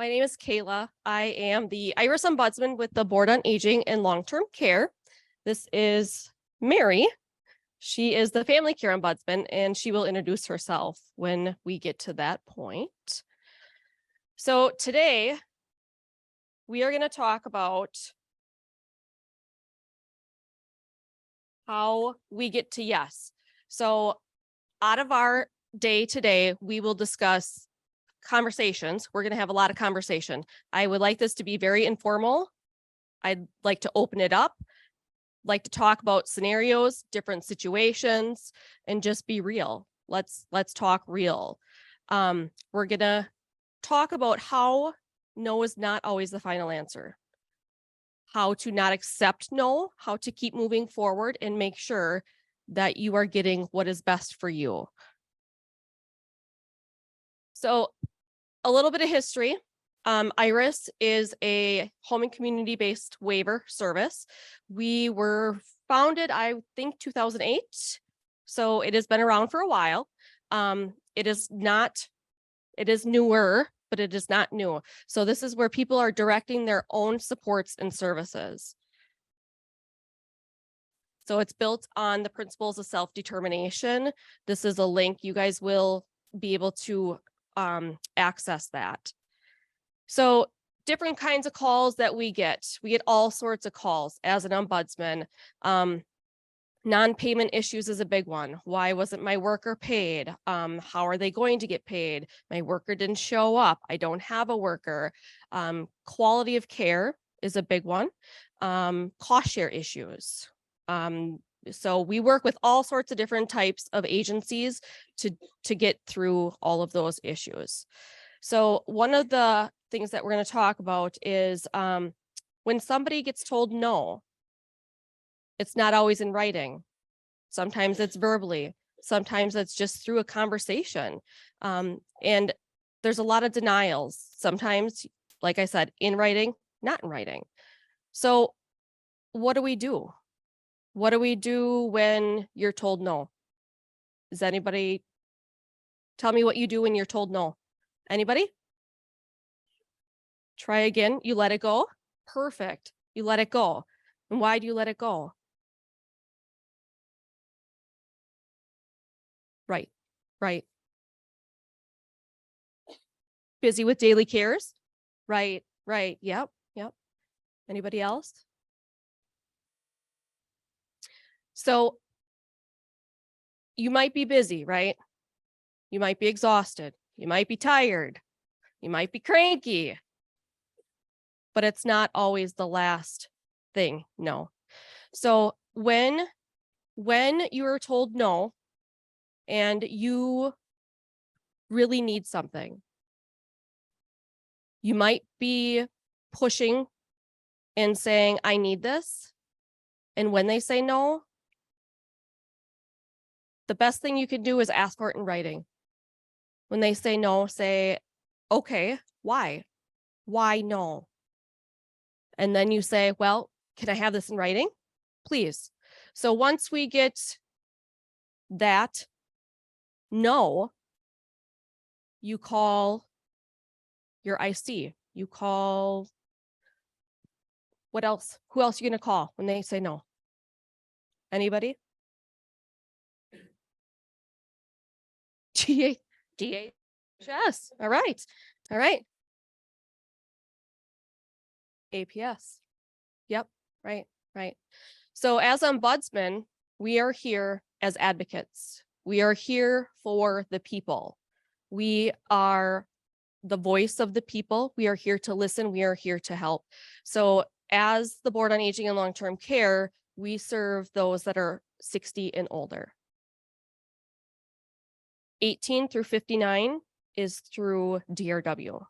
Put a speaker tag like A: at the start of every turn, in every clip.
A: My name is Kayla. I am the Iris Ombudsman with the Board on Aging and Long-Term Care. This is Mary. She is the Family Care Ombudsman, and she will introduce herself when we get to that point. So today, we are going to talk about how we get to yes. So out of our day today, we will discuss conversations. We're going to have a lot of conversation. I would like this to be very informal. I'd like to open it up, like to talk about scenarios, different situations, and just be real. Let's talk real. We're going to talk about how no is not always the final answer, how to not accept no, how to keep moving forward and make sure that you are getting what is best for you. So a little bit of history. Iris is a home and community-based waiver service. We were founded, I think, 2008. So it has been around for a while. It is newer, but it is not new. So this is where people are directing their own supports and services. So it's built on the principles of self-determination. This is a link. You guys will be able to access that. So different kinds of calls that we get all sorts of calls as an ombudsman. Non-payment issues is a big one. Why wasn't my worker paid? How are they going to get paid? My worker didn't show up. I don't have a worker. Quality of care is a big one. Cost share issues. So we work with all sorts of different types of agencies to get through all of those issues. So one of the things that we're going to talk about is when somebody gets told no, it's not always in writing. Sometimes it's verbally. Sometimes it's just through a conversation. And there's a lot of denials. Sometimes, like I said, in writing, not in writing. So what do we do? What do we do when you're told no? Does anybody tell me what you do when you're told no? Anybody? Try again. You let it go. Perfect. You let it go. And why do you let it go? Right. Busy with daily cares? Right. Yep. Anybody else? So you might be busy, right? You might be exhausted. You might be tired. You might be cranky. But it's not always the last thing. No. So when you are told no and you really need something, you might be pushing and saying, I need this. And when they say no, the best thing you can do is ask for it in writing. When they say no, say, okay, why? Why no? And then you say, well, can I have this in writing? Please. So once we get that no, you call your IC. You call, what else? Who else are you going to call when they say no? Anybody? DHS. All right. APS. Yep. Right. So as ombudsman, we are here as advocates. We are here for the people. We are the voice of the people. We are here to listen. We are here to help. So as the Board on Aging and Long-Term Care, we serve those that are 60 and older. 18 through 59 is through DRW.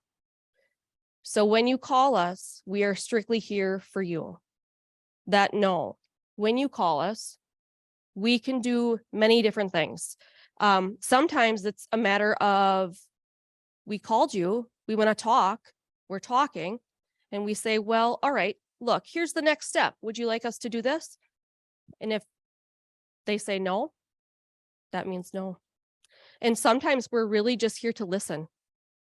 A: So when you call us, we are strictly here for you. That no, when you call us, we can do many different things. Sometimes it's a matter of, we called you, we want to talk, we're talking, and we say, well, all right, look, here's the next step. Would you like us to do this? And if they say no, that means no. And sometimes we're really just here to listen.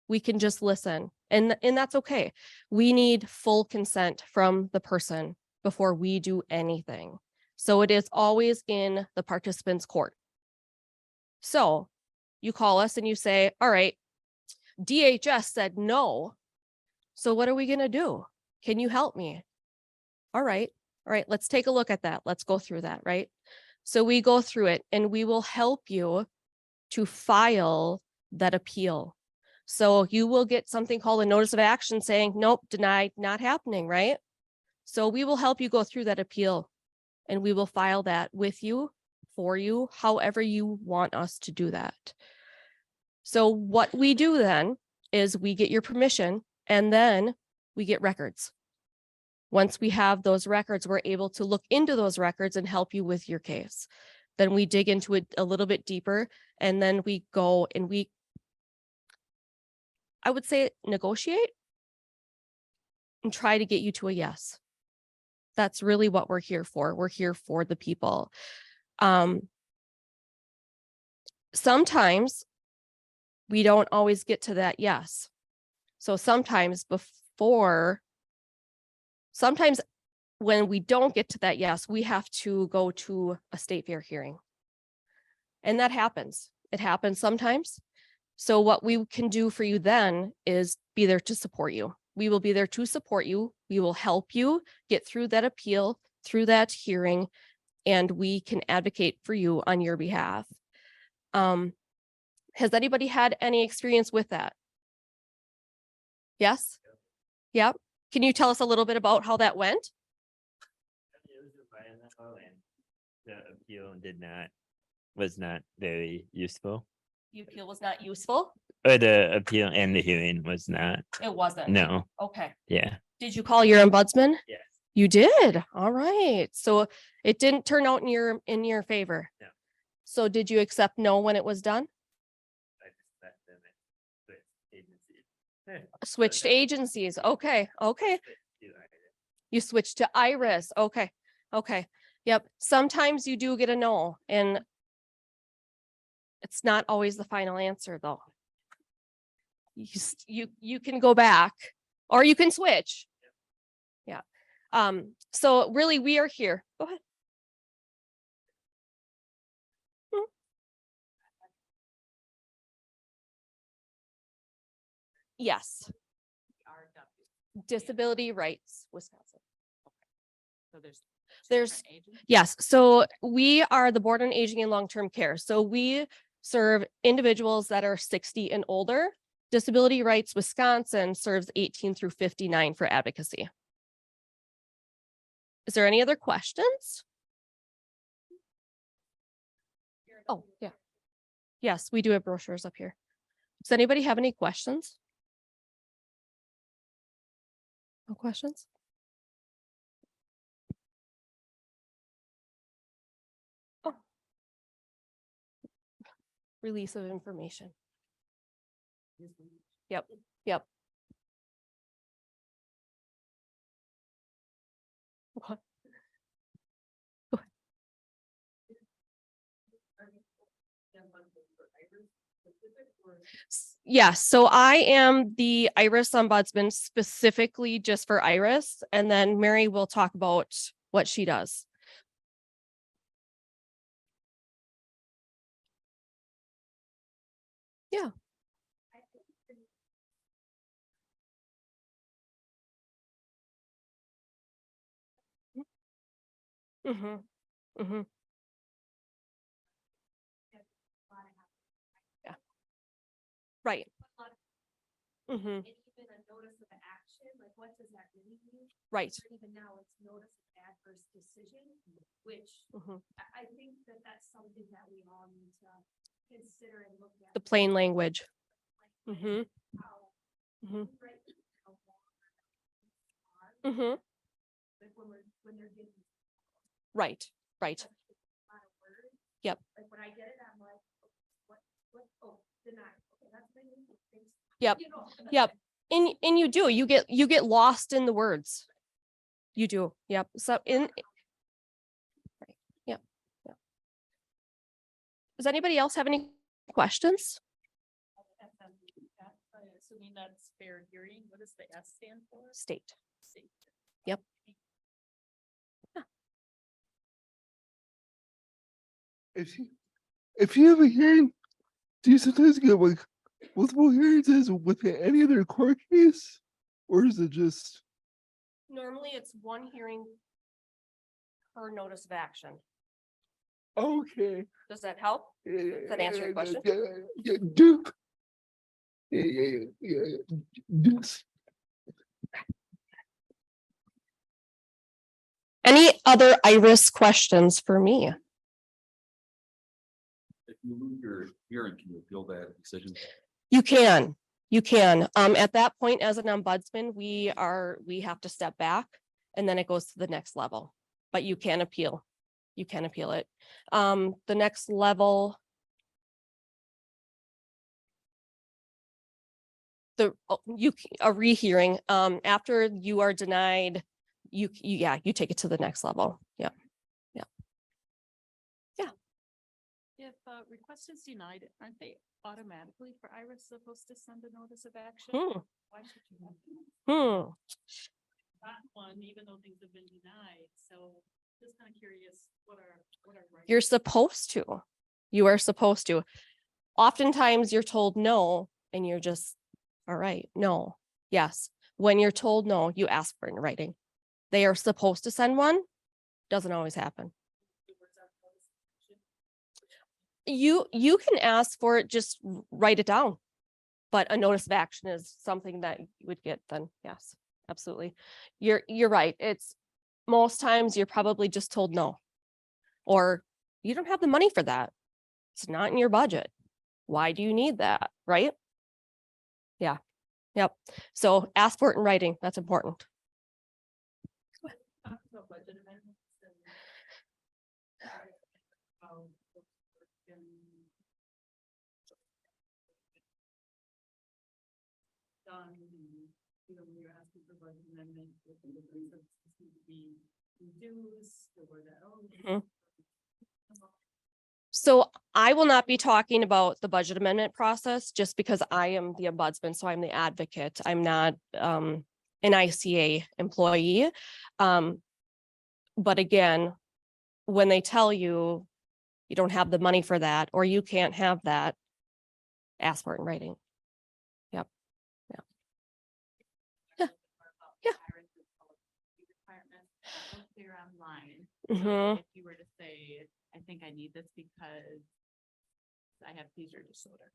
A: We can just listen, and that's okay. We need full consent from the person before we do anything. So it is always in the participant's court. So you call us and you say, all right, DHS said no. So what are we going to do? Can you help me? All right. Let's take a look at that. Let's go through that, right? So we go through it and we will help you to file that appeal. So you will get something called a notice of action saying, nope, denied, not happening, right? So we will help you go through that appeal and we will file that with you, for you, however you want us to do that. So what we do then is we get your permission and then we get records. Once we have those records, we're able to look into those records and help you with your case. Then we dig into it a little bit deeper, and then we go and I would say, negotiate and try to get you to a yes. That's really what we're here for. We're here for the people. Sometimes we don't always get to that yes. So sometimes when we don't get to that yes, we have to go to a state fair hearing. And that happens. It happens sometimes. So what we can do for you then is be there to support you. We will be there to support you. We will help you get through that appeal, through that hearing, and we can advocate for you on your behalf. Has anybody had any experience with that? Yes? Yep. Can you tell us a little bit about how that went?
B: The appeal was not very useful.
A: The appeal was not useful?
B: Or the appeal and the hearing was not.
A: It wasn't?
B: No.
A: Okay.
B: Yeah.
A: Did you call your ombudsman?
B: Yes.
A: You did? All right. So it didn't turn out in your favor?
B: No.
A: So did you accept no when it was done?
B: I just left them at agencies.
A: Switched agencies. Okay. You switched to Iris. Okay. Yep. Sometimes you do get a no, and it's not always the final answer though. You can go back or you can switch. Yeah. So really we are here. Go ahead. Yes. Disability rights, Wisconsin.
C: So
A: There's yes. So we are the Board on Aging and Long-Term Care. So we serve individuals that are 60 and older. Disability Rights Wisconsin serves 18 through 59 for advocacy. Is there any other questions? Oh, yeah. Yes, we do have brochures up here. Does anybody have any questions? No questions? Oh. Release of information. Yep. What? Go ahead. Yes, so I am the Iris ombudsman specifically just for Iris, and then Mary will talk about what she does. Yeah. Mm-hmm. Mm-hmm. Yeah. Right. Mm-hmm.
D: And even a notice of action, like what does that really mean?
A: Right.
D: Even now, it's notice of adverse decision, which
A: Mm-hmm.
D: I think that that's something that we all need to consider and look at.
A: The plain language.
D: Like,
A: Mm-hmm.
D: how,
A: Mm-hmm.
D: right, how long are,
A: Mm-hmm.
D: like when they're getting
A: Right.
D: a lot of words.
A: Yep.
D: Like when I get it, I'm like, oh, deny. Okay, that's my new thing.
A: Yep.
D: You know?
A: Yep. And you do, you get lost in the words. You do. Yep. So right. Yep. Does anybody else have any questions?
D: So
C: assuming that's fair hearing. What does the S stand for?
A: State.
C: State.
A: Yep.
E: If you have a hearing, do you sometimes get like multiple hearings as with any other court case? Or is it just,
A: Normally, it's one hearing per notice of action.
E: okay.
A: Does that help?
E: Does
A: that answer your question?
E: Yes.
A: Any other Iris questions for me?
F: If you lose your hearing, can you appeal that decision?
A: You can. At that point, as an ombudsman, we have to step back and then it goes to the next level. But you can appeal. You can appeal it. The next level. A rehearing, after you are denied, you take it to the next level. Yeah.
C: If a request is denied, aren't they automatically for Iris supposed to send a notice of action?
A: Hmm.
C: Why should you have to?
A: Hmm.
C: Not one, even though things have been denied, so just kind of curious, what are rights?
A: You're supposed to. You are supposed to. Oftentimes you're told no, and you're just, all right, no, yes. When you're told no, you ask for it in writing. They are supposed to send one. Doesn't always happen. You can ask for it, just write it down. But a notice of action is something that you would get then, yes, absolutely. You're right. It's most times you're probably just told no. Or you don't have the money for that. It's not in your budget. Why do you need that, right? Yeah, yep. So ask for it in writing. That's important.
C: Talk about budget amendments and how it's been done, and, you know, when you're asking for budget amendments, with the different services need to be reduced, or that,
A: Mhm. So I will not be talking about the budget amendment process just because I am the ombudsman, so I'm the advocate. I'm not an ICA employee. But again, when they tell you you don't have the money for that, or you can't have that, ask for it in writing. Yep. Yeah. Yeah.
C: Clear online.
A: Mhm.
C: If you were to say, I think I need this because I have seizure disorder,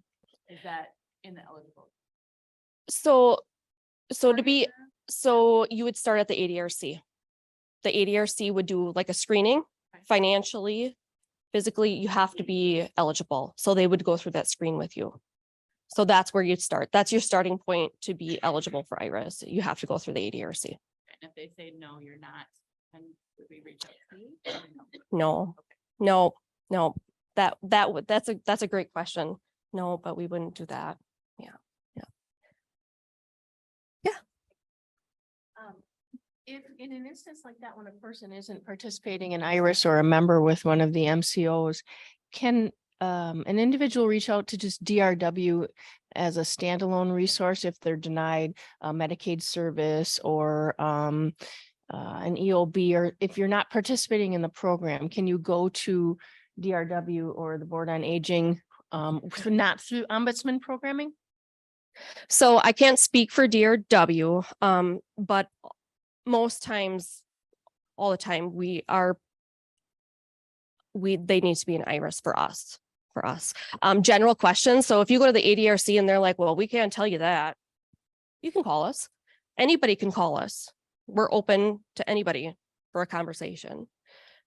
C: is that in the eligible?
A: So you would start at the ADRC. The ADRC would do like a screening
C: Okay.
A: financially, physically, you have to be eligible. So they would go through that screen with you. So that's where you'd start. That's your starting point to be eligible for IRIS. You have to go through the ADRC.
C: And if they say, no, you're not, then would we reach out to you? Or
A: No,
C: Okay.
A: no, that's a great question. No, but we wouldn't do that.
G: If in an instance like that, when a person isn't participating in IRIS or a member with one of the MCOs, can an individual reach out to just DRW as a standalone resource if they're denied a Medicaid service or an EOB, or if you're not participating in the program, can you go to DRW or the Board on Aging, not through ombudsman programming?
A: So I can't speak for DRW, but most times, all the time, they need to be an IRIS for us. General questions. So if you go to the ADRC and they're like, well, we can't tell you that, you can call us. Anybody can call us. We're open to anybody for a conversation.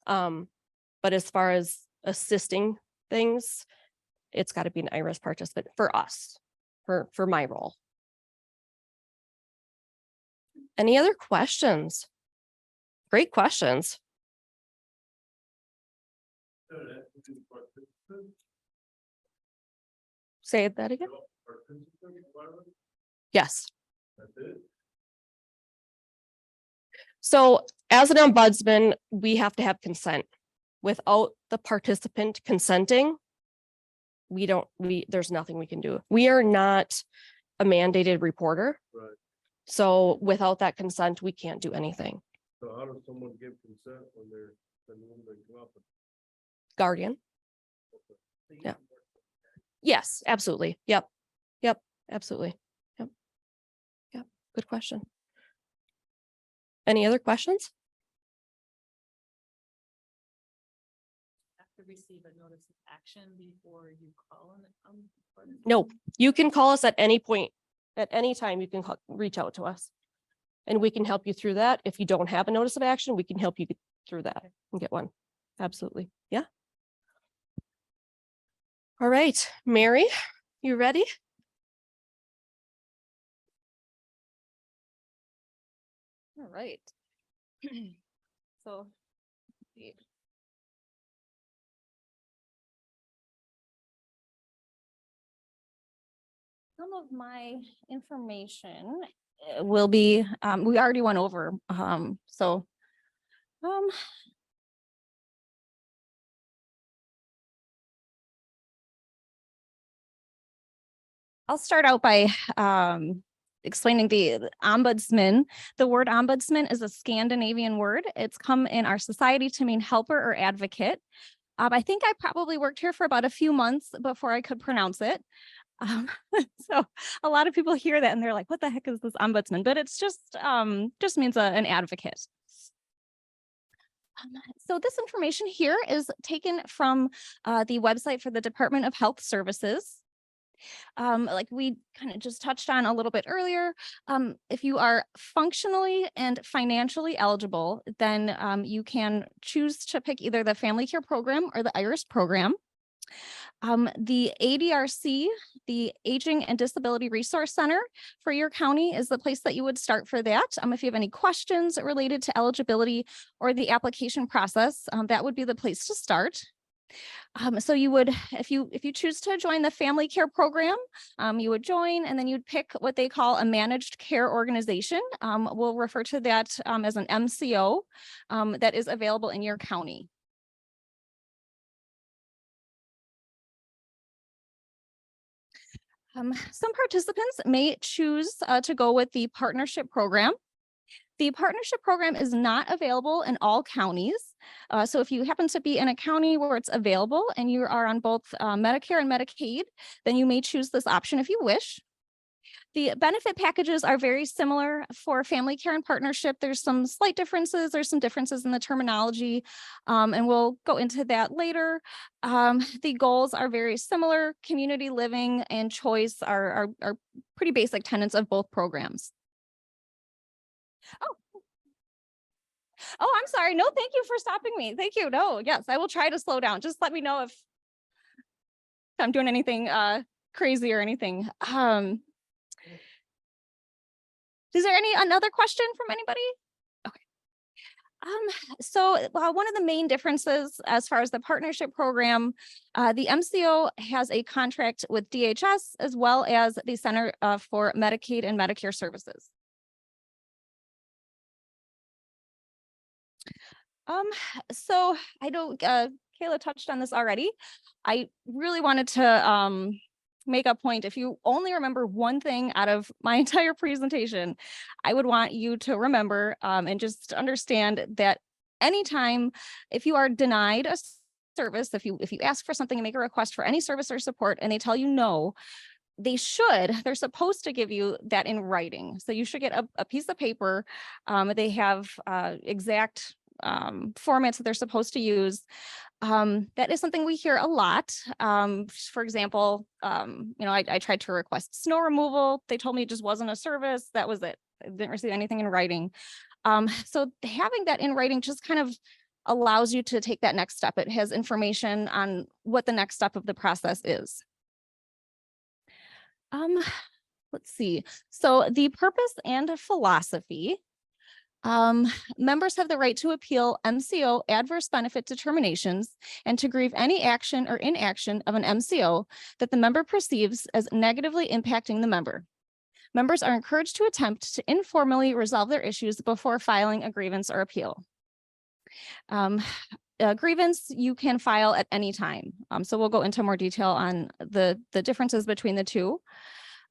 A: But as far as assisting things, it's got to be an IRIS participant for us, for my role. Any other questions? Great questions. Say that again. Yes. So as an ombudsman, we have to have consent. Without the participant consenting, there's nothing we can do. We are not a mandated reporter.
H: Right.
A: So without that consent, we can't do anything.
H: So how does someone give consent when they're, when they come up?
A: Guardian. Yeah. Yes, absolutely. Yep. Yep, absolutely. Yep. Yep, good question. Any other questions?
C: Have to receive a notice of action before you call on.
A: No, you can call us at any point, at any time, you can reach out to us. And we can help you through that. If you don't have a notice of action, we can help you get through that and get one. Absolutely. Yeah. All right, Mary, you ready? All right. So.
I: Some of my information will be, we already went over, so. I'll start out by explaining the ombudsman. The word ombudsman is a Scandinavian word. It's come in our society to mean helper or advocate. I think I probably worked here for about a few months before I could pronounce it. So a lot of people hear that and they're like, what the heck is this ombudsman? But it's just means an advocate. So this information here is taken from the website for the Department of Health Services. Like we kind of just touched on a little bit earlier, if you are functionally and financially eligible, then you can choose to pick either the Family Care Program or the IRIS program. The ADRC, the Aging and Disability Resource Center for your county, is the place that you would start for that. If you have any questions related to eligibility or the application process, that would be the place to start. So you would, if you choose to join the Family Care Program, you would join and then you'd pick what they call a managed care organization. We'll refer to that as an MCO that is available in your county. Some participants may choose to go with the partnership program. The partnership program is not available in all counties. So if you happen to be in a county where it's available and you are on both Medicare and Medicaid, then you may choose this option if you wish. The benefit packages are very similar for family care and partnership. There's some slight differences. There's some differences in the terminology, and we'll go into that later. The goals are very similar. Community living and choice are pretty basic tenets of both programs. Oh, I'm sorry. No, thank you for stopping me. Thank you. No, yes, I will try to slow down. Just let me know if I'm doing anything crazy or anything. Is there another question from anybody? Okay. So one of the main differences as far as the partnership program, the MCO has a contract with DHS as well as the Center for Medicaid and Medicare Services. So I know Kayla touched on this already. I really wanted to make a point. If you only remember one thing out of my entire presentation, I would want you to remember and just understand that anytime if you are denied a service, if you ask for something and make a request for any service or support and they tell you no, they're supposed to give you that in writing. So you should get a piece of paper. They have exact formats that they're supposed to use. That is something we hear a lot. For example, I tried to request snow removal. They told me it just wasn't a service. That was it. I didn't receive anything in writing. So having that in writing just kind of allows you to take that next step. It has information on what the next step of the process is. Let's see. So the purpose and philosophy. Members have the right to appeal MCO adverse benefit determinations and to grieve any action or inaction of an MCO that the member perceives as negatively impacting the member. Members are encouraged to attempt to informally resolve their issues before filing a grievance or appeal. Grievance you can file at any time. So we'll go into more detail on the differences between the two.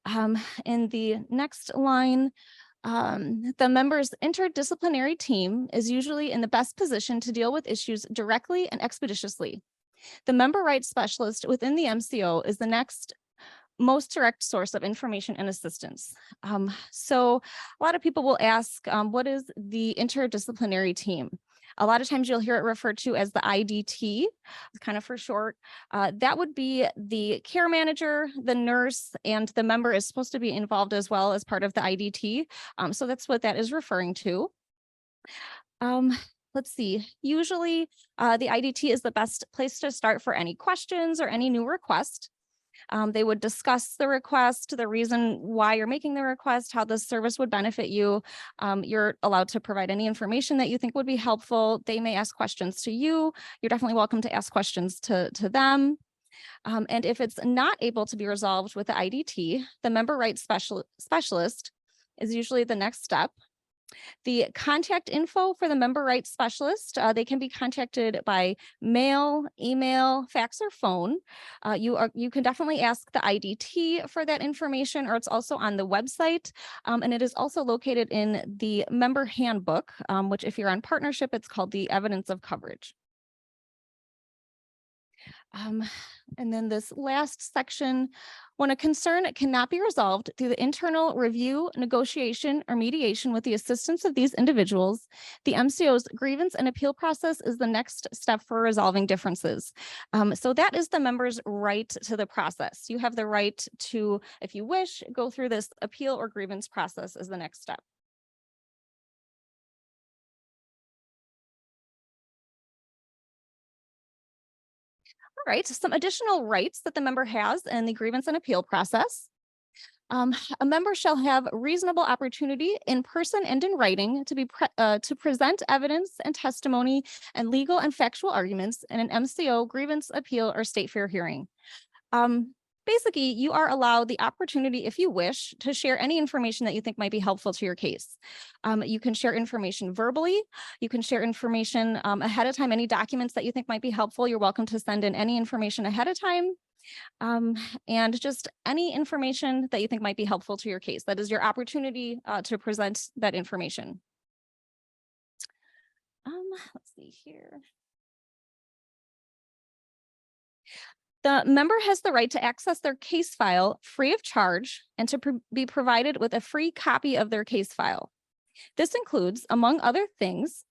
I: In the next line, the member's interdisciplinary team is usually in the best position to deal with issues directly and expeditiously. The member rights specialist within the MCO is the next most direct source of information and assistance. So a lot of people will ask, what is the interdisciplinary team? A lot of times you'll hear it referred to as the IDT, kind of for short. That would be the care manager, the nurse, and the member is supposed to be involved as well as part of the IDT. So that's what that is referring to. Let's see, usually the IDT is the best place to start for any questions or any new request. They would discuss the request, the reason why you're making the request, how the service would benefit you. You're allowed to provide any information that you think would be helpful. They may ask questions to you. You're definitely welcome to ask questions to them. And if it's not able to be resolved with the IDT, the member rights specialist is usually the next step. The contact info for the member rights specialist, they can be contacted by mail, email, fax, or phone. You can definitely ask the IDT for that information, or it's also on the website. And it is also located in the member handbook, which if you're on partnership, it's called the evidence of coverage. And then this last section, when a concern cannot be resolved through the internal review, negotiation, or mediation with the assistance of these individuals, the MCO's grievance and appeal process is the next step for resolving differences. So that is the member's right to the process. You have the right to, if you wish, go through this appeal or grievance process as the next step. All right, some additional rights that the member has in the grievance and appeal process. A member shall have reasonable opportunity in person and in writing to present evidence and testimony and legal and factual arguments in an MCO grievance appeal or state fair hearing. Basically, you are allowed the opportunity, if you wish, to share any information that you think might be helpful to your case. You can share information verbally. You can share information ahead of time, any documents that you think might be helpful. You're welcome to send in any information ahead of time. And just any information that you think might be helpful to your case. That is your opportunity to present that information. Let's see here. The member has the right to access their case file free of charge and to be provided with a free copy of their case file. This includes, among other things,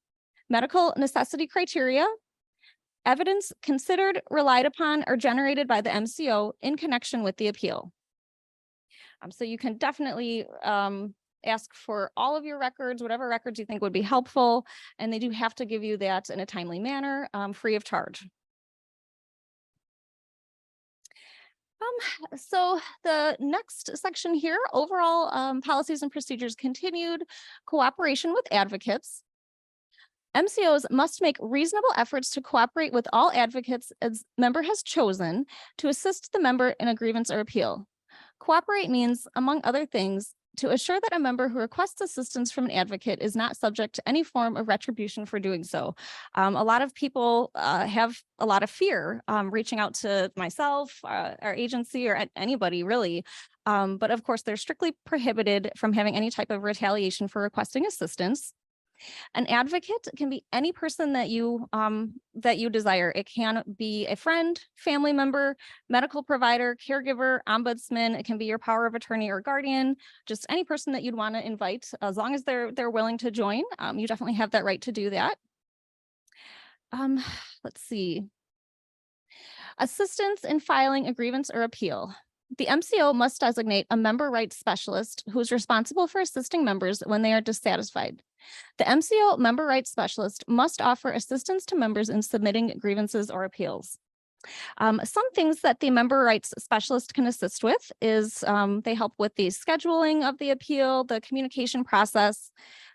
I: medical necessity criteria, evidence considered, relied upon, or generated by the MCO in connection with the appeal. So you can definitely ask for all of your records, whatever records you think would be helpful, and they do have to give you that in a timely manner, free of charge. So the next section here, overall policies and procedures continued, cooperation with advocates. MCOs must make reasonable efforts to cooperate with all advocates as member has chosen to assist the member in a grievance or appeal. Cooperate means, among other things, to assure that a member who requests assistance from an advocate is not subject to any form of retribution for doing so. A lot of people have a lot of fear reaching out to myself, our agency, or anybody really. But of course, they're strictly prohibited from having any type of retaliation for requesting assistance. An advocate can be any person that you desire. It can be a friend, family member, medical provider, caregiver, ombudsman. It can be your power of attorney or guardian, just any person that you'd want to invite, as long as they're willing to join. You definitely have that right to do that. Let's see. Assistance in filing a grievance or appeal. The MCO must designate a member rights specialist who is responsible for assisting members when they are dissatisfied. The MCO member rights specialist must offer assistance to members in submitting grievances or appeals. Some things that the member rights specialist can assist with is they help with the scheduling of the appeal, the communication process,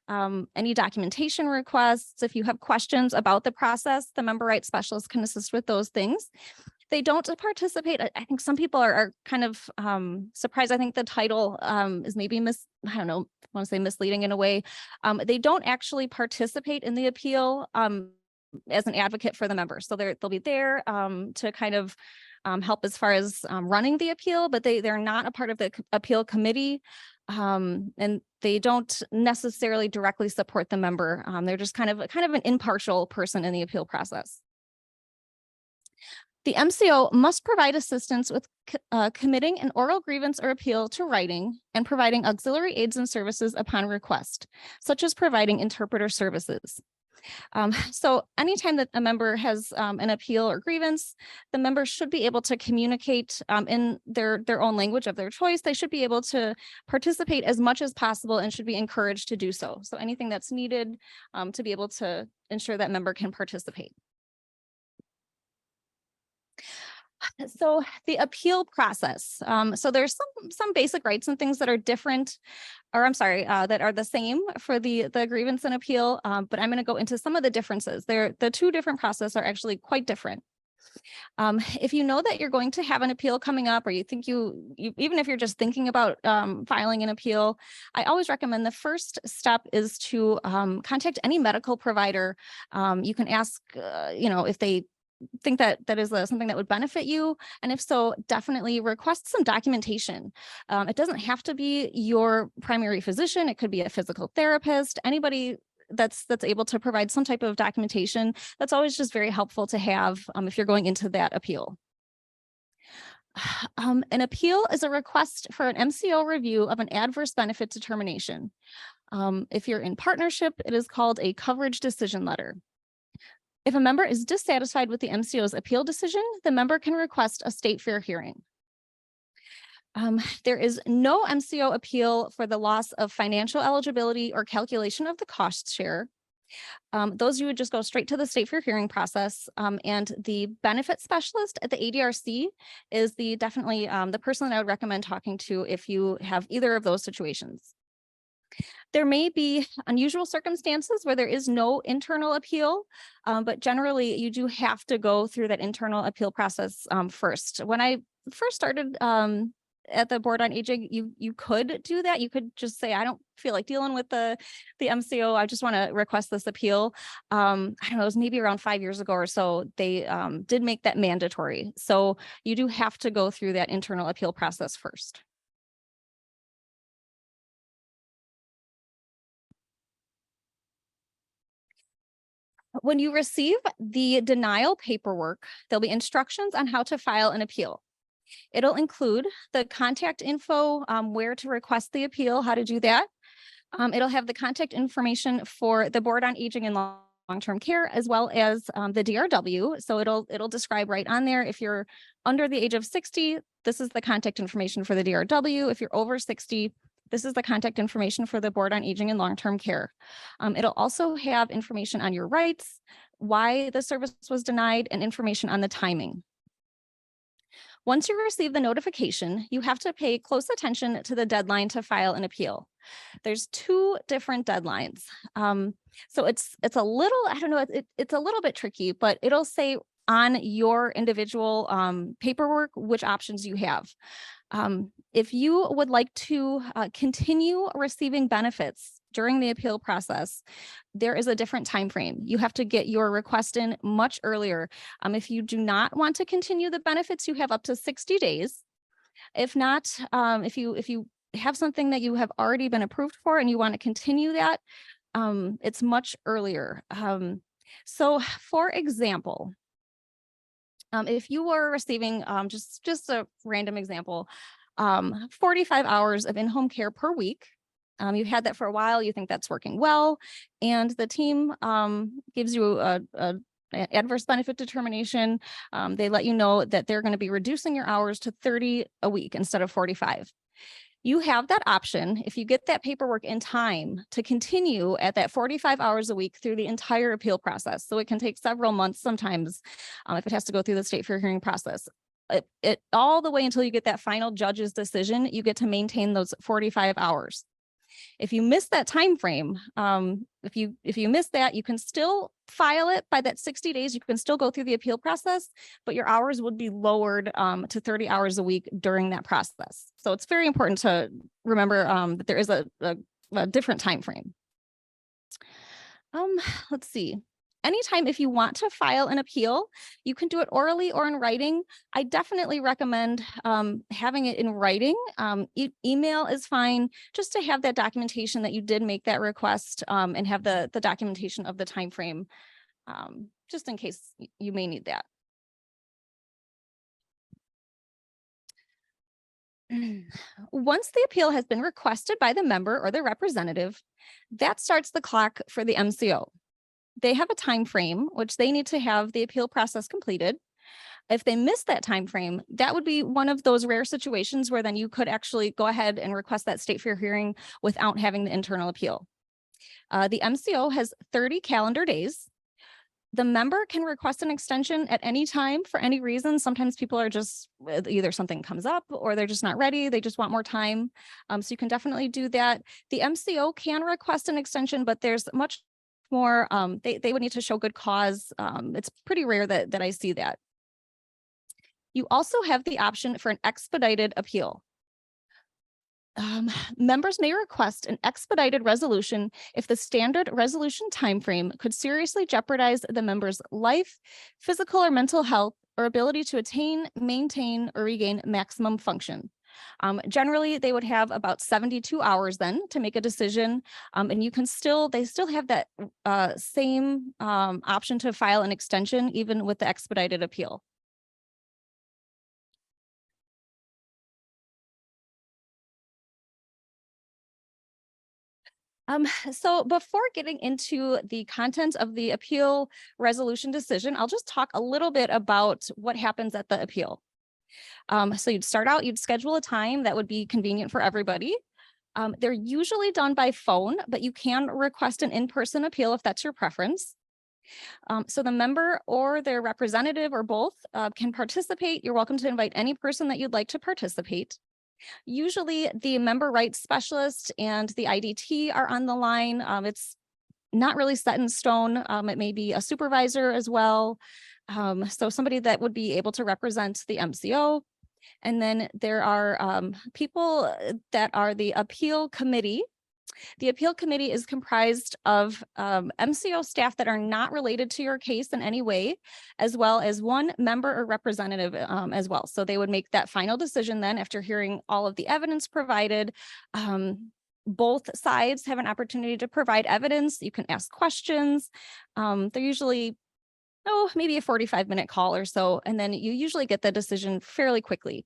I: any documentation requests. If you have questions about the process, the member rights specialist can assist with those things. They don't participate. I think some people are kind of surprised. I think the title is maybe I don't know, I want to say misleading in a way. They don't actually participate in the appeal as an advocate for the member. So they'll be there to kind of help as far as running the appeal, but they're not a part of the appeal committee. And they don't necessarily directly support the member. They're just kind of an impartial person in the appeal process. The MCO must provide assistance with committing an oral grievance or appeal to writing and providing auxiliary aids and services upon request, such as providing interpreter services. So anytime that a member has an appeal or grievance, the member should be able to communicate in their own language of their choice. They should be able to participate as much as possible and should be encouraged to do so. So anything that's needed to be able to ensure that member can participate. So the appeal process. So there's some basic rights and things that are different, or I'm sorry, that are the same for the grievance and appeal. But I'm going to go into some of the differences. The two different processes are actually quite different. If you know that you're going to have an appeal coming up, or you think you even if you're just thinking about filing an appeal, I always recommend the first step is to contact any medical provider. You can ask, if they think that is something that would benefit you. And if so, definitely request some documentation. It doesn't have to be your primary physician. It could be a physical therapist, anybody that's able to provide some type of documentation. That's always just very helpful to have if you're going into that appeal. An appeal is a request for an MCO review of an adverse benefit determination. If you're in partnership, it is called a coverage decision letter. If a member is dissatisfied with the MCO's appeal decision, the member can request a state fair hearing. There is no MCO appeal for the loss of financial eligibility or calculation of the cost share. Those you would just go straight to the state fair hearing process. And the benefit specialist at the ADRC is definitely the person that I would recommend talking to if you have either of those situations. There may be unusual circumstances where there is no internal appeal, but generally you do have to go through that internal appeal process first. When I first started at the Board on Aging, you could do that. You could just say, I don't feel like dealing with the MCO. I just want to request this appeal. I don't know, it was maybe around 5 years ago or so, they did make that mandatory. So you do have to go through that internal appeal process first. When you receive the denial paperwork, there'll be instructions on how to file an appeal. It'll include the contact info, where to request the appeal, how to do that. It'll have the contact information for the Board on Aging and Long-Term Care, as well as the DRW. So it'll describe right on there. If you're under the age of 60, this is the contact information for the DRW. If you're over 60, this is the contact information for the Board on Aging and Long-Term Care. It'll also have information on your rights, why the service was denied, and information on the timing. Once you receive the notification, you have to pay close attention to the deadline to file an appeal. There's two different deadlines. So it's a little, I don't know, it's a little bit tricky, but it'll say on your individual paperwork which options you have. If you would like to continue receiving benefits during the appeal process, there is a different time frame. You have to get your request in much earlier. If you do not want to continue the benefits, you have up to 60 days. If not, if you have something that you have already been approved for and you want to continue that, it's much earlier. So for example, if you were receiving just a random example, 45 hours of in-home care per week, you've had that for a while, you think that's working well, and the team gives you a adverse benefit determination. They let you know that they're going to be reducing your hours to 30 a week instead of 45. You have that option, if you get that paperwork in time, to continue at that 45 hours a week through the entire appeal process. So it can take several months sometimes if it has to go through the state fair hearing process. It all the way until you get that final judge's decision, you get to maintain those 45 hours. If you miss that time frame, if you miss that, you can still file it by that 60 days. You can still go through the appeal process, but your hours would be lowered to 30 hours a week during that process. So it's very important to remember that there is a different time frame. Let's see. anytime if you want to file an appeal, you can do it orally or in writing. I definitely recommend having it in writing. Email is fine, just to have that documentation that you did make that request, and have the documentation of the time frame, just in case you may need that. Once the appeal has been requested by the member or their representative, that starts the clock for the MCO. They have a time frame which they need to have the appeal process completed. If they miss that time frame, that would be one of those rare situations where then you could actually go ahead and request that state fair hearing without having the internal appeal. The MCO has 30 calendar days. The member can request an extension at any time for any reason. Sometimes people are just either something comes up or they're just not ready. They just want more time. So you can definitely do that. The MCO can request an extension, but there's much more, they would need to show good cause. It's pretty rare that I see that. You also have the option for an expedited appeal. Members may request an expedited resolution if the standard resolution timeframe could seriously jeopardize the member's life, physical or mental health, or ability to attain, maintain, or regain maximum function. Generally, they would have about 72 hours then to make a decision, and they still have that same option to file an extension even with the expedited appeal. So before getting into the content of the appeal resolution decision, I'll just talk a little bit about what happens at the appeal. So you'd start out, you'd schedule a time that would be convenient for everybody. They're usually done by phone, but you can request an in-person appeal if that's your preference. So the member or their representative or both can participate. You're welcome to invite any person that you'd like to participate. Usually the member rights specialist and the IDT are on the line. It's not really set in stone. It may be a supervisor as well. So somebody that would be able to represent the MCO. And then there are people that are the appeal committee. The appeal committee is comprised of MCO staff that are not related to your case in any way, as well as one member or representative as well. So they would make that final decision then after hearing all of the evidence provided. Both sides have an opportunity to provide evidence. You can ask questions. They're usually, maybe a 45-minute call or so, and then you usually get the decision fairly quickly.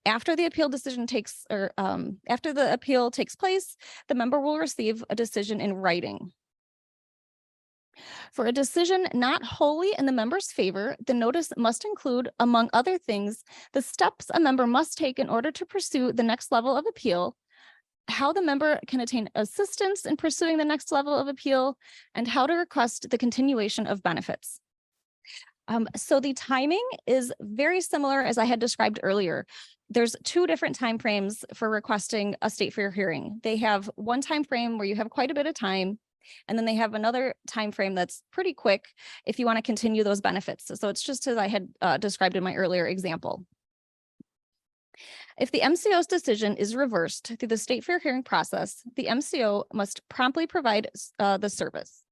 I: After the appeal decision after the appeal takes place, the member will receive a decision in writing. For a decision not wholly in the member's favor, the notice must include, among other things, the steps a member must take in order to pursue the next level of appeal, how the member can attain assistance in pursuing the next level of appeal, and how to request the continuation of benefits. So the timing is very similar as I had described earlier. There's two different timeframes for requesting a state fair hearing. They have one timeframe where you have quite a bit of time, and then they have another timeframe that's pretty quick if you want to continue those benefits. So it's just as I had described in my earlier example. If the MCO's decision is reversed through the state fair hearing process, the MCO must promptly provide the service.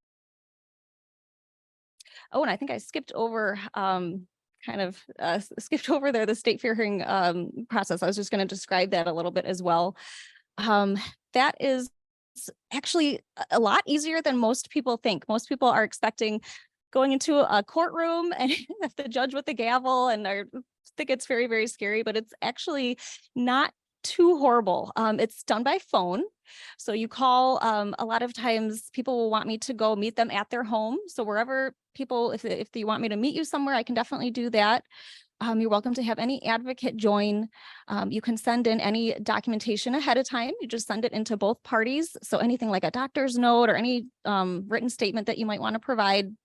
I: Oh, and I think I skipped over skipped over there the state fair hearing process. I was just going to describe that a little bit as well. That is actually a lot easier than most people think. Most people are expecting going into a courtroom and have the judge with the gavel and think it's very, very scary, but it's actually not too horrible. It's done by phone. So you call, a lot of times people will want me to go meet them at their home. So wherever people, if they want me to meet you somewhere, I can definitely do that. You're welcome to have any advocate join. You can send in any documentation ahead of time. You just send it into both parties. So anything like a doctor's note or any written statement that you might want to provide.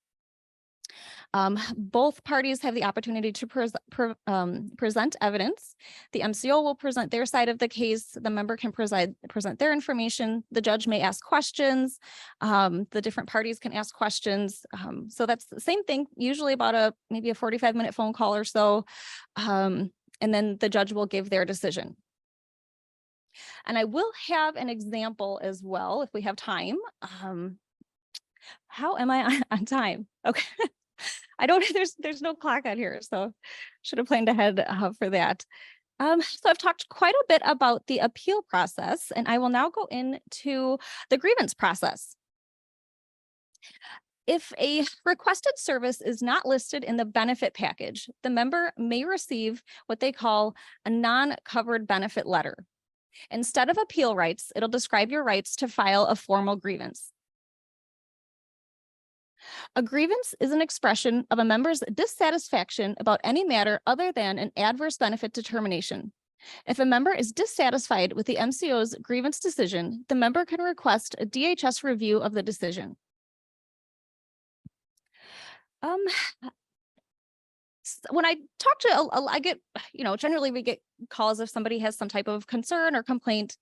I: Both parties have the opportunity to present evidence. The MCO will present their side of the case. The member can present their information. The judge may ask questions. The different parties can ask questions. So that's the same thing, usually about maybe a 45-minute phone call or so. And then the judge will give their decision. And I will have an example as well if we have time. How am I on time? Okay. I don't, there's no clock on here, so should have planned ahead for that. So I've talked quite a bit about the appeal process, and I will now go into the grievance process. If a requested service is not listed in the benefit package, the member may receive what they call a non-covered benefit letter. Instead of appeal rights, it'll describe your rights to file a formal grievance. A grievance is an expression of a member's dissatisfaction about any matter other than an adverse benefit determination. If a member is dissatisfied with the MCO's grievance decision, the member can request a DHS review of the decision. When I talk to, I get, generally we get calls if somebody has some type of concern or complaint.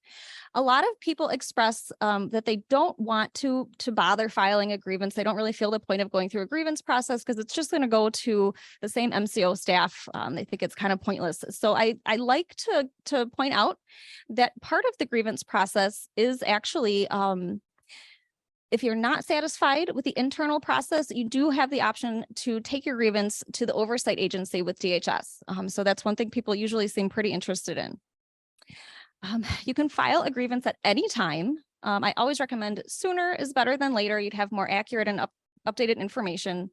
I: A lot of people express that they don't want to bother filing a grievance. They don't really feel the point of going through a grievance process because it's just going to go to the same MCO staff. They think it's kind of pointless. So I like to point out that part of the grievance process is actually if you're not satisfied with the internal process, you do have the option to take your grievance to the oversight agency with DHS. So that's one thing people usually seem pretty interested in. You can file a grievance at any time. I always recommend sooner is better than later. You'd have more accurate and updated information.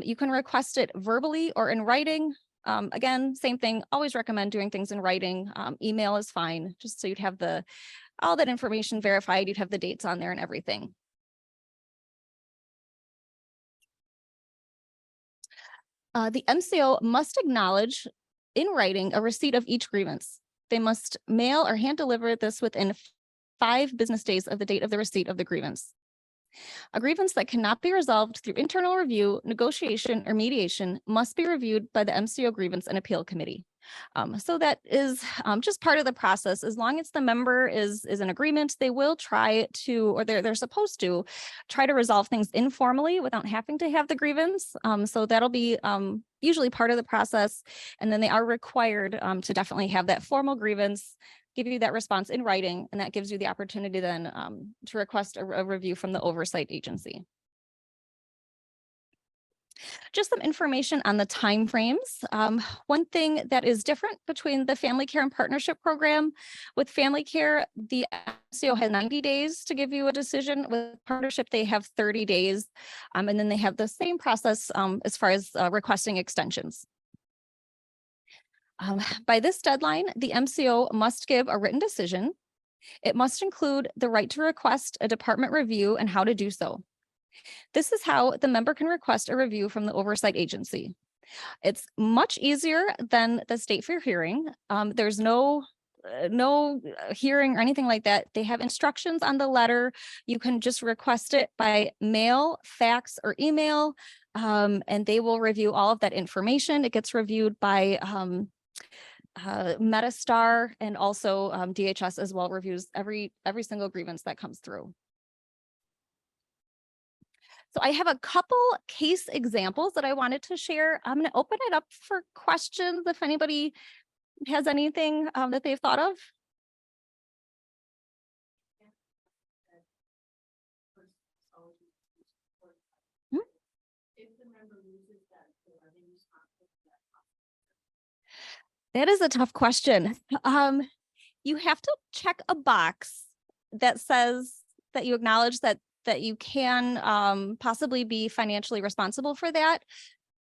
I: You can request it verbally or in writing. Again, same thing, always recommend doing things in writing. Email is fine, just so you'd have all that information verified. You'd have the dates on there and everything. The MCO must acknowledge in writing a receipt of each grievance. They must mail or hand deliver this within 5 business days of the date of the receipt of the grievance. A grievance that cannot be resolved through internal review, negotiation, or mediation must be reviewed by the MCO Grievance and Appeal Committee. So that is just part of the process. As long as the member is in agreement, they will try to, or they're supposed to try to resolve things informally without having to have the grievance. So that'll be usually part of the process. And then they are required to definitely have that formal grievance, give you that response in writing, and that gives you the opportunity then to request a review from the oversight agency. Just some information on the timeframes. One thing that is different between the Family Care and Partnership Program, with Family Care, the MCO has 90 days to give you a decision. With Partnership, they have 30 days. And then they have the same process as far as requesting extensions. By this deadline, the MCO must give a written decision. It must include the right to request a department review and how to do so. This is how the member can request a review from the oversight agency. It's much easier than the state fair hearing. There's no hearing or anything like that. They have instructions on the letter. You can just request it by mail, fax, or email, and they will review all of that information. It gets reviewed by Metastar, and also DHS as well reviews every single grievance that comes through. So I have a couple case examples that I wanted to share. I'm going to open it up for questions if anybody has anything that they've thought of. Hmm? That is a tough question. You have to check a box that says that you acknowledge that you can possibly be financially responsible for that.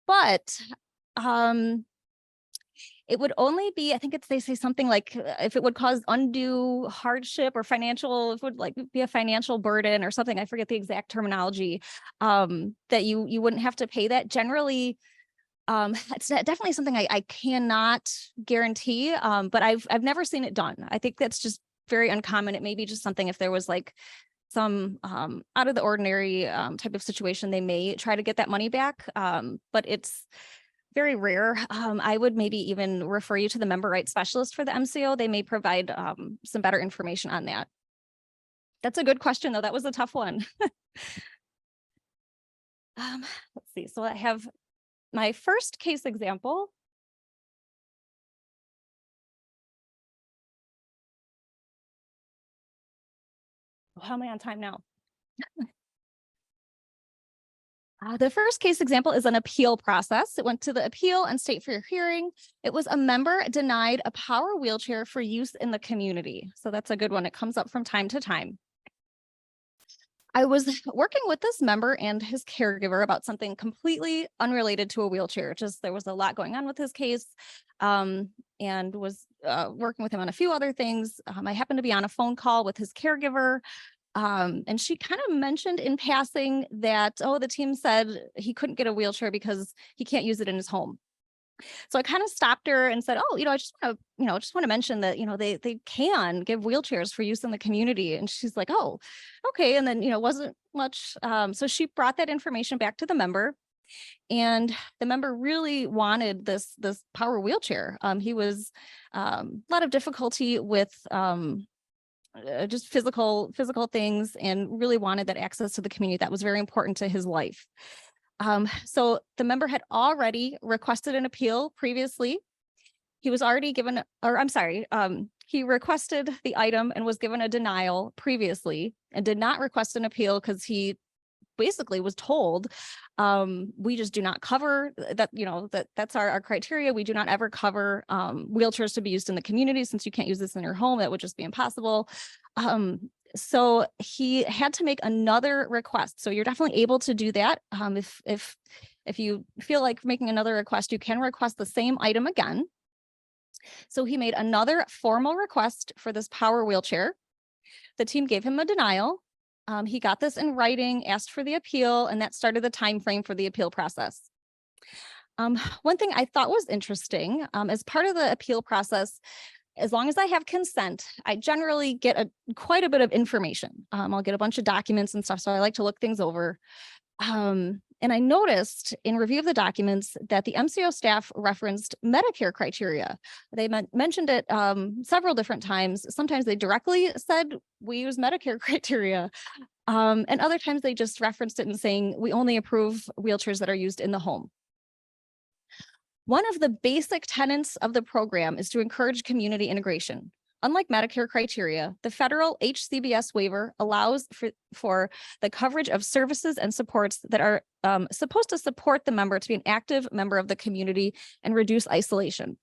I: But it would only be, I think they say something like if it would cause undue hardship or financial, it would like be a financial burden or something. I forget the exact terminology, that you wouldn't have to pay that. Generally, it's definitely something I cannot guarantee, but I've never seen it done. I think that's just very uncommon. It may be just something if there was like some out of the ordinary type of situation, they may try to get that money back, but it's very rare. I would maybe even refer you to the member rights specialist for the MCO. They may provide some better information on that. That's a good question, though. That was a tough one. Let's see. So I have my first case example. How am I on time now? The first case example is an appeal process. It went to the appeal and state for your hearing. It was a member denied a power wheelchair for use in the community. So that's a good one. It comes up from time to time. I was working with this member and his caregiver about something completely unrelated to a wheelchair. Just there was a lot going on with his case, and was working with him on a few other things. I happened to be on a phone call with his caregiver. And she kind of mentioned in passing that, oh, the team said he couldn't get a wheelchair because he can't use it in his home. So I kind of stopped her and said, oh, I just want to, just want to mention that, they can give wheelchairs for use in the community. And she's like, oh, okay. And then, wasn't much. So she brought that information back to the member. And the member really wanted this power wheelchair. He was a lot of difficulty with just physical things, and really wanted that access to the community. That was very important to his life. So the member had already requested an appeal previously. He was already given, or I'm sorry, he requested the item and was given a denial previously, and did not request an appeal because he basically was told, we just do not cover that, that's our criteria. We do not ever cover wheelchairs to be used in the community. Since you can't use this in your home, that would just be impossible. So he had to make another request. So you're definitely able to do that. If you feel like making another request, you can request the same item again. So he made another formal request for this power wheelchair. The team gave him a denial. He got this in writing, asked for the appeal, and that started the time frame for the appeal process. One thing I thought was interesting, as part of the appeal process, as long as I have consent, I generally get quite a bit of information. I'll get a bunch of documents and stuff, so I like to look things over. And I noticed in review of the documents that the MCO staff referenced Medicare criteria. They mentioned it several different times. Sometimes they directly said, we use Medicare criteria. And other times they just referenced it and saying, we only approve wheelchairs that are used in the home. One of the basic tenets of the program is to encourage community integration. Unlike Medicare criteria, the federal HCBS waiver allows for the coverage of services and supports that are supposed to support the member to be an active member of the community and reduce isolation.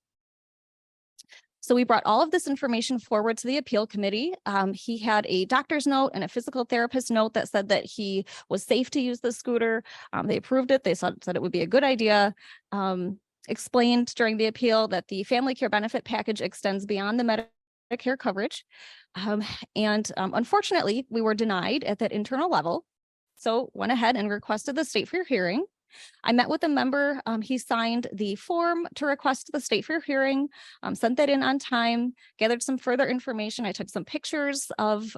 I: So we brought all of this information forward to the appeal committee. He had a doctor's note and a physical therapist note that said that he was safe to use the scooter. They approved it. They said it would be a good idea. Explained during the appeal that the family care benefit package extends beyond the Medicare coverage. And unfortunately, we were denied at that internal level. So went ahead and requested the state for your hearing. I met with a member. He signed the form to request the state for your hearing, sent that in on time, gathered some further information. I took some pictures of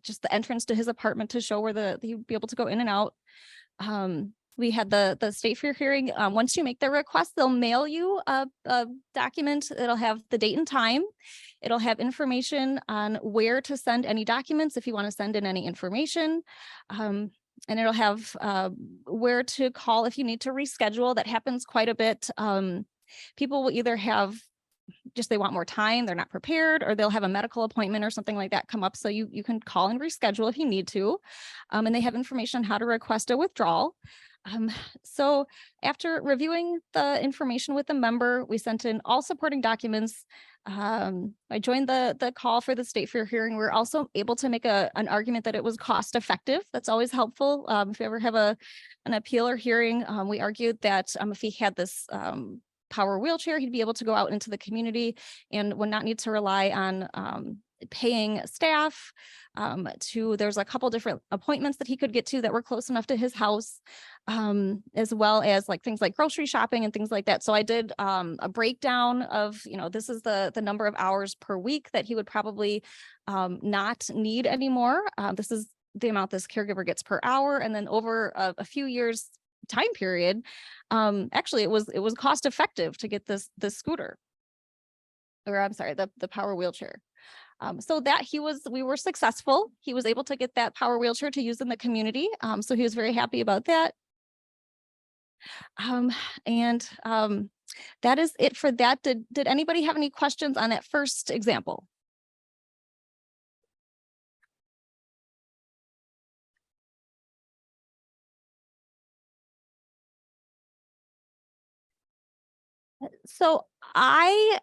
I: just the entrance to his apartment to show where he'd be able to go in and out. We had the state for your hearing. Once you make the request, they'll mail you a document. It'll have the date and time. It'll have information on where to send any documents if you want to send in any information. And it'll have where to call if you need to reschedule. That happens quite a bit. People will either have just they want more time, they're not prepared, or they'll have a medical appointment or something like that come up. So you can call and reschedule if you need to. And they have information on how to request a withdrawal. So after reviewing the information with the member, we sent in all supporting documents. I joined the call for the state for your hearing. We're also able to make an argument that it was cost effective. That's always helpful. If you ever have an appeal or hearing, we argued that if he had this power wheelchair, he'd be able to go out into the community and would not need to rely on paying staff. There's a couple different appointments that he could get to that were close enough to his house, as well as things like grocery shopping and things like that. So I did a breakdown of, this is the number of hours per week that he would probably not need anymore. This is the amount this caregiver gets per hour. And then over a few years time period, actually it was cost effective to get this scooter, or I'm sorry, the power wheelchair. So that we were successful. He was able to get that power wheelchair to use in the community. So he was very happy about that. And that is it for that. Did anybody have any questions on that first example? So I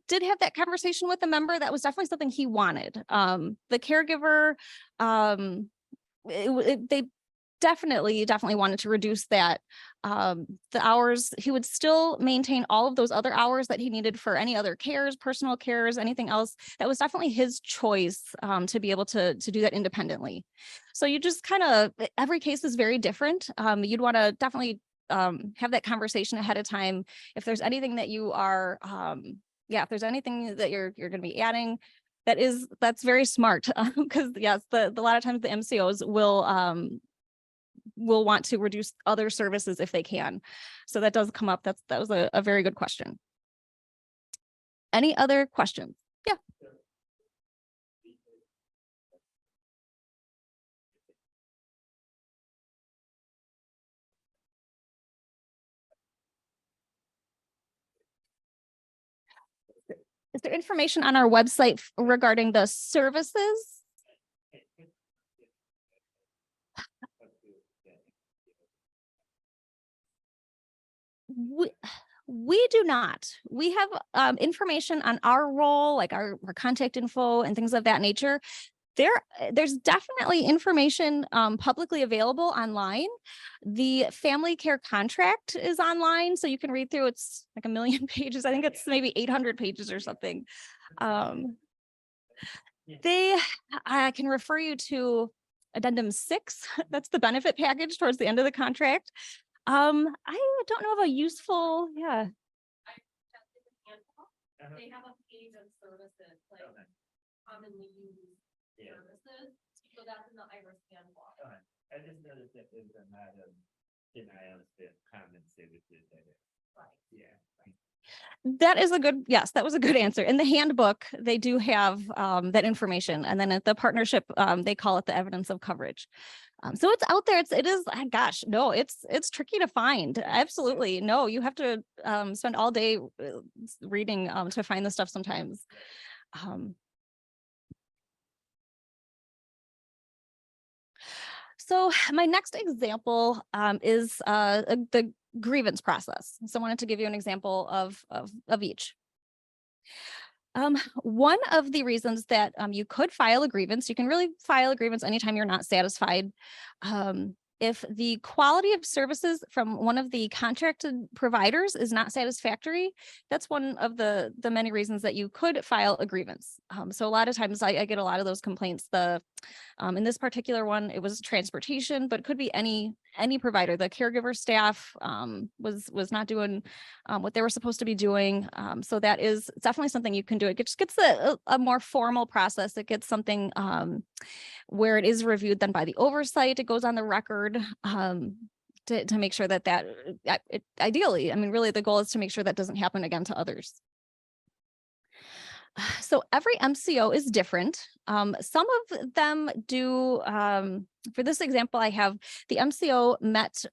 I: did have that conversation with a member. That was definitely something he wanted. The caregiver, they definitely wanted to reduce that. The hours, he would still maintain all of those other hours that he needed for any other cares, personal cares, anything else. That was definitely his choice to be able to do that independently. So you just kind of, every case is very different. You'd want to definitely have that conversation ahead of time. If there's anything that you are, if there's anything that you're going to be adding, that's very smart, because yes, a lot of times the MCOs will want to reduce other services if they can. So that does come up. That was a very good question. Any other questions? Yeah. Is there information on our website regarding the services? We do not. We have information on our role, like our contact info and things of that nature. There's definitely information publicly available online. The family care contract is online, so you can read through. It's like 1 million pages. I think it's maybe 800 pages or something. I can refer you to addendum 6. That's the benefit package towards the end of the contract. I don't know of a useful, yeah.
C: They have a page of services, like commonly used services, so that's in the Irish handbook.
B: I just noticed that there's a lot of denials of common services. Yeah.
I: That is a good, yes, that was a good answer. In the handbook, they do have that information. And then at the partnership, they call it the evidence of coverage. So it's out there. It is, gosh, no, it's tricky to find. Absolutely. No, you have to spend all day reading to find the stuff sometimes. So my next example is the grievance process. So I wanted to give you an example of each. One of the reasons that you could file a grievance, you can really file a grievance anytime you're not satisfied. If the quality of services from one of the contracted providers is not satisfactory, that's one of the many reasons that you could file a grievance. So a lot of times I get a lot of those complaints. In this particular one, it was transportation, but it could be any provider. The caregiver staff was not doing what they were supposed to be doing. So that is definitely something you can do. It just gets a more formal process. It gets something where it is reviewed then by the oversight. It goes on the record to make sure that ideally, I mean, really the goal is to make sure that doesn't happen again to others. So every MCO is different. Some of them do, for this example, I have the MCO met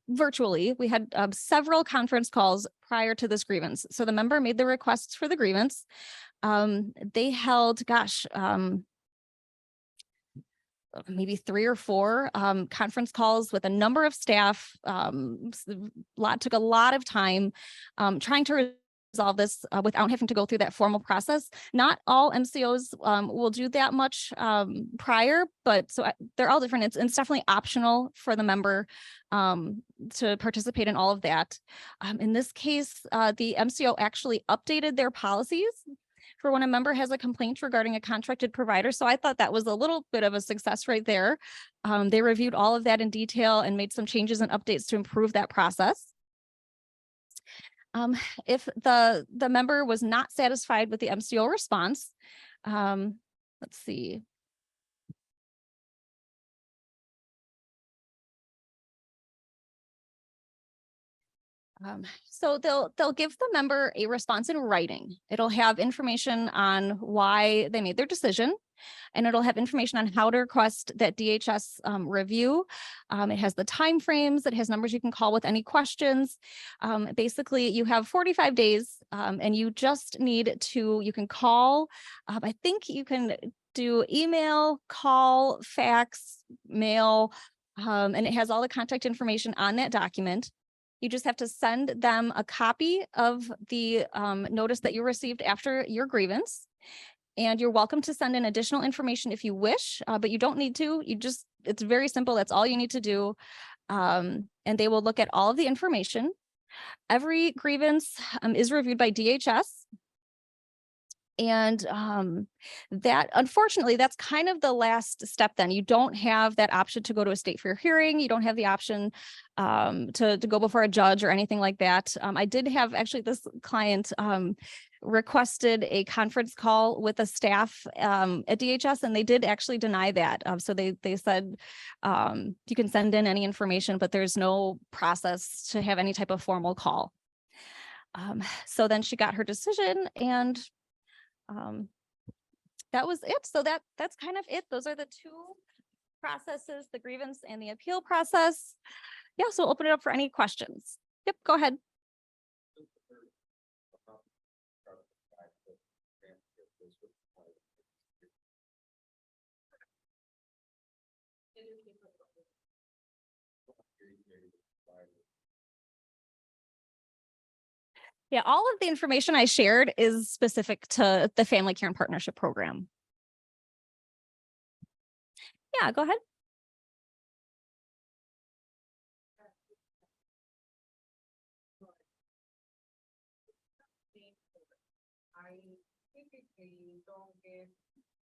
I: virtually. We had several conference calls prior to this grievance. So the member made the requests for the grievance. They held, maybe 3 or 4 conference calls with a number of staff. Took a lot of time trying to resolve this without having to go through that formal process. Not all MCOs will do that much prior, but so they're all different. It's definitely optional for the member to participate in all of that. In this case, the MCO actually updated their policies for when a member has a complaint regarding a contracted provider. So I thought that was a little bit of a success right there. They reviewed all of that in detail and made some changes and updates to improve that process. If the member was not satisfied with the MCO response, let's see. So they'll give the member a response in writing. It'll have information on why they made their decision, and it'll have information on how to request that DHS review. It has the timeframes. It has numbers you can call with any questions. Basically, you have 45 days, and you just need to. You can call. I think you can do email, call, fax, mail, and it has all the contact information on that document. You just have to send them a copy of the notice that you received after your grievance. And you're welcome to send in additional information if you wish, but you don't need to. It's very simple. That's all you need to do. And they will look at all of the information. Every grievance is reviewed by DHS. And that, unfortunately, that's kind of the last step then. You don't have that option to go to a state fair hearing. You don't have the option to go before a judge or anything like that. I did have actually this client requested a conference call with the staff at DHS, and they did actually deny that. So they said you can send in any information, but there's no process to have any type of formal call. So then she got her decision, and that was it. So that's kind of it. Those are the two processes, the grievance and the appeal process. Yeah, so we'll open it up for any questions. Yep, go ahead. Yeah, all of the information I shared is specific to the Family Care and Partnership Program. Yeah, go ahead.
D: I typically don't get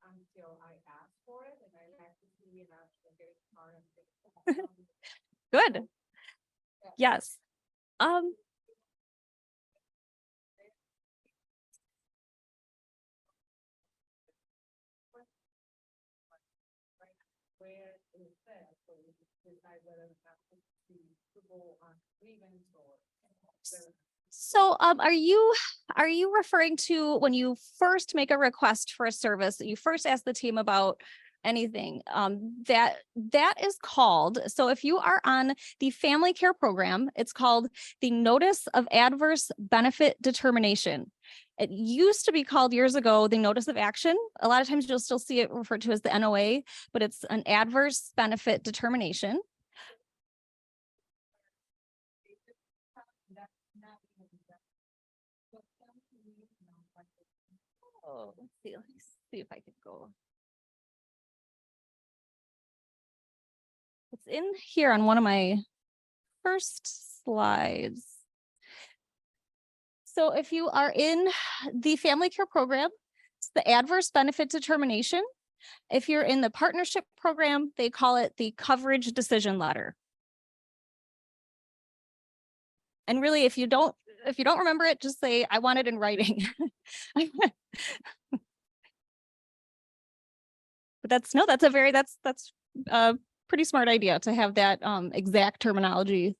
D: until I ask for it, and I like to see it after get it started.
I: Good. Yes.
D: Where is that? So we decide whether we have to go on grievance or.
I: So are you referring to when you first make a request for a service, you first ask the team about anything that is called, so if you are on the Family Care Program, it's called the Notice of Adverse Benefit Determination. It used to be called years ago the Notice of Action. A lot of times you'll still see it referred to as the NOA, but it's an Adverse Benefit Determination. Oh, let's see if I can go. It's in here on one of my first slides. So if you are in the Family Care Program, it's the Adverse Benefit Determination. If you're in the Partnership Program, they call it the Coverage Decision Letter. And really, if you don't remember it, just say, I want it in writing. But that's a pretty smart idea to have that exact terminology.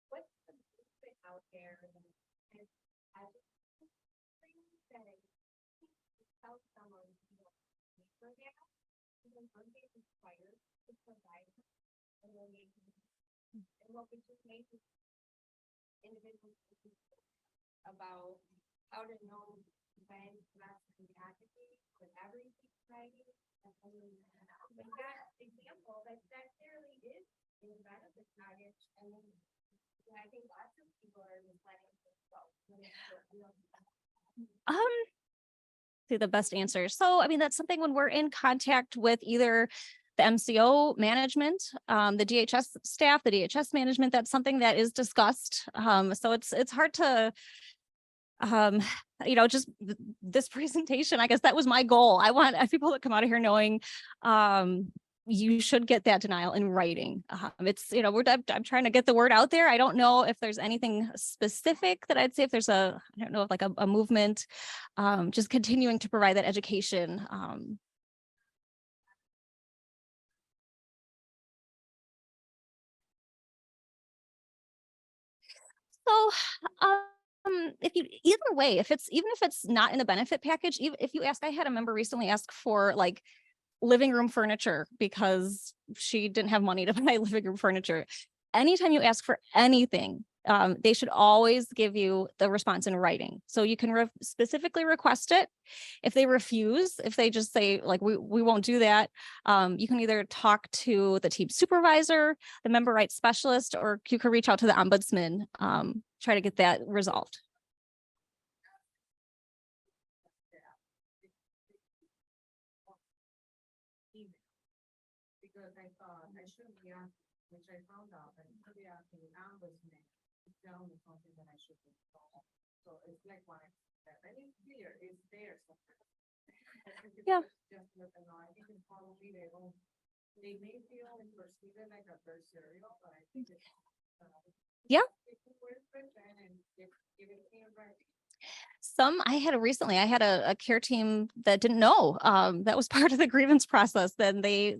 D: What's the movement out there? And I just say, tell someone, for now, even Monday is required to provide. And what we just made individuals about how to know when not to be advocating with every society. And that example, that clearly is in the benefit package, and I think lots of people are just letting it go.
I: See the best answer. So, I mean, that's something when we're in contact with either the MCO management, the DHS staff, the DHS management, that's something that is discussed. So it's hard to, just this presentation, I guess that was my goal. I want people to come out of here knowing, you should get that denial in writing. It's, I'm trying to get the word out there. I don't know if there's anything specific that I'd say, if there's I don't know, if like a movement, just continuing to provide that education. So, either way, even if it's not in the benefit package, even if you ask, I had a member recently ask for like living room furniture because she didn't have money to buy living room furniture. Anytime you ask for anything, they should always give you the response in writing. So you can specifically request it. If they refuse, if they just say like, we won't do that, you can either talk to the team supervisor, the member rights specialist, or you can reach out to the ombudsman, try to get that resolved.
D: Because I thought I shouldn't be asking, which I found out, I should be asking the ombudsman to tell me something that I should be told. So it's like when and it's clear, it's there.
I: Yeah.
D: Just let them know, I think it's probably they don't, they may feel and perceive it like adversarial, but I think it's.
I: Yeah.
D: It's worth it and give it to right.
I: I had a care team that didn't know, that was part of the grievance process. Then they,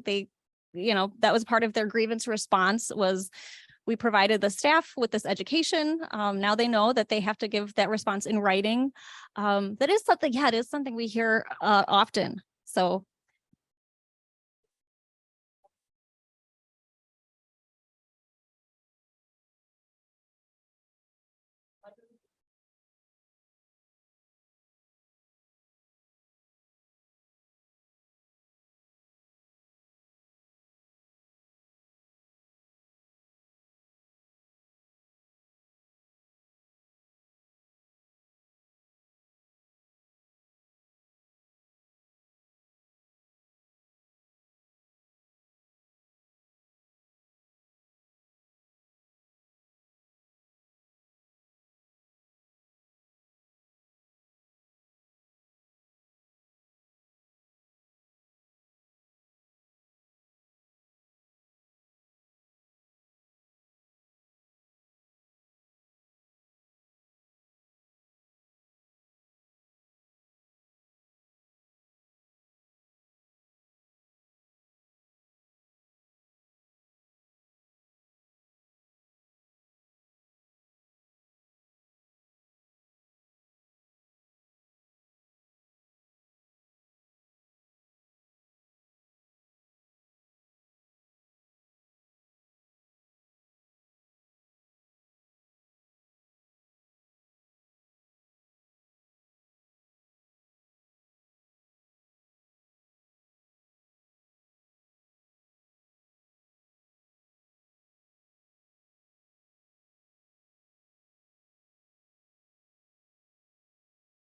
I: that was part of their grievance response was we provided the staff with this education. Now they know that they have to give that response in writing. That is something, yeah, it is something we hear, often. So.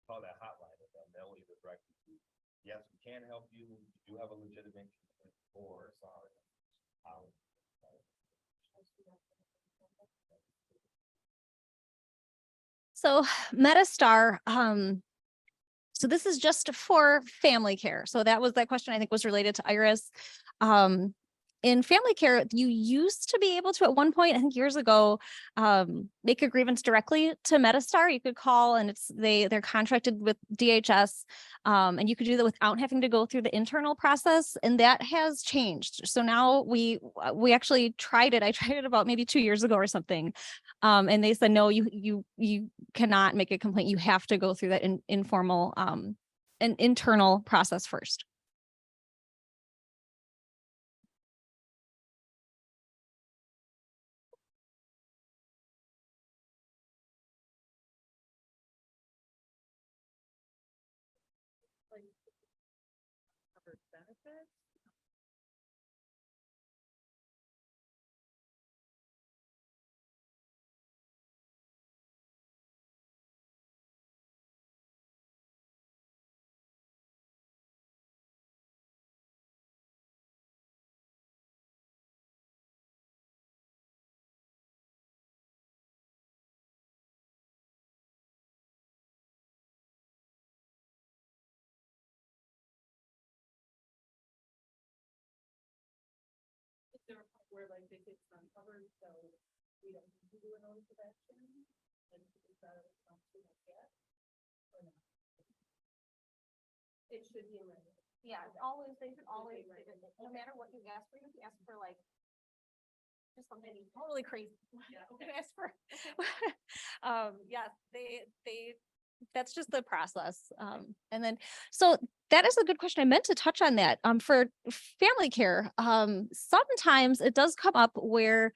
F: Call that hotline and they'll either direct you to, yes, we can help you, you do have a legitimate, or sorry.
I: So Metastar, so this is just for family care. So that was that question I think was related to Iris. In family care, you used to be able to at one point, I think years ago, make a grievance directly to Metastar. You could call and they're contracted with DHS, and you could do that without having to go through the internal process. And that has changed. So now we actually tried it. I tried it about maybe 2 years ago or something. And they said, no, you cannot make a complaint. You have to go through that informal, an internal process first.
C: Covered benefits. Is there a point where like it's uncovered, so we don't need to do a notice of action? And is that not too much yet? Or not? It should be right.
I: Yeah, they should always, no matter what you ask for, if you ask for like just something totally crazy.
C: Yeah.
I: You ask for, yes, that's just the process. And then, so that is a good question. I meant to touch on that. For family care, sometimes it does come up where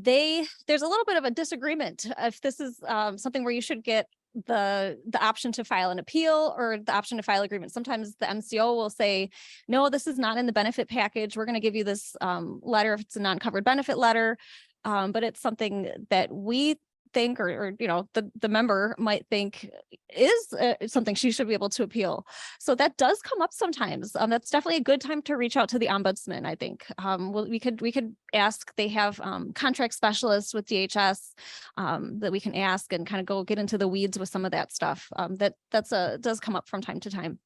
I: there's a little bit of a disagreement if this is something where you should get the option to file an appeal or the option to file agreement. Sometimes the MCO will say, no, this is not in the benefit package. We're going to give you this letter if it's a non-covered benefit letter. But it's something that we think, or you know, the member might think is something she should be able to appeal. So that does come up sometimes. That's definitely a good time to reach out to the ombudsman. I think we could ask. They have contract specialists with DHS that we can ask and kind of go get into the weeds with some of that stuff. Does come up from time to time.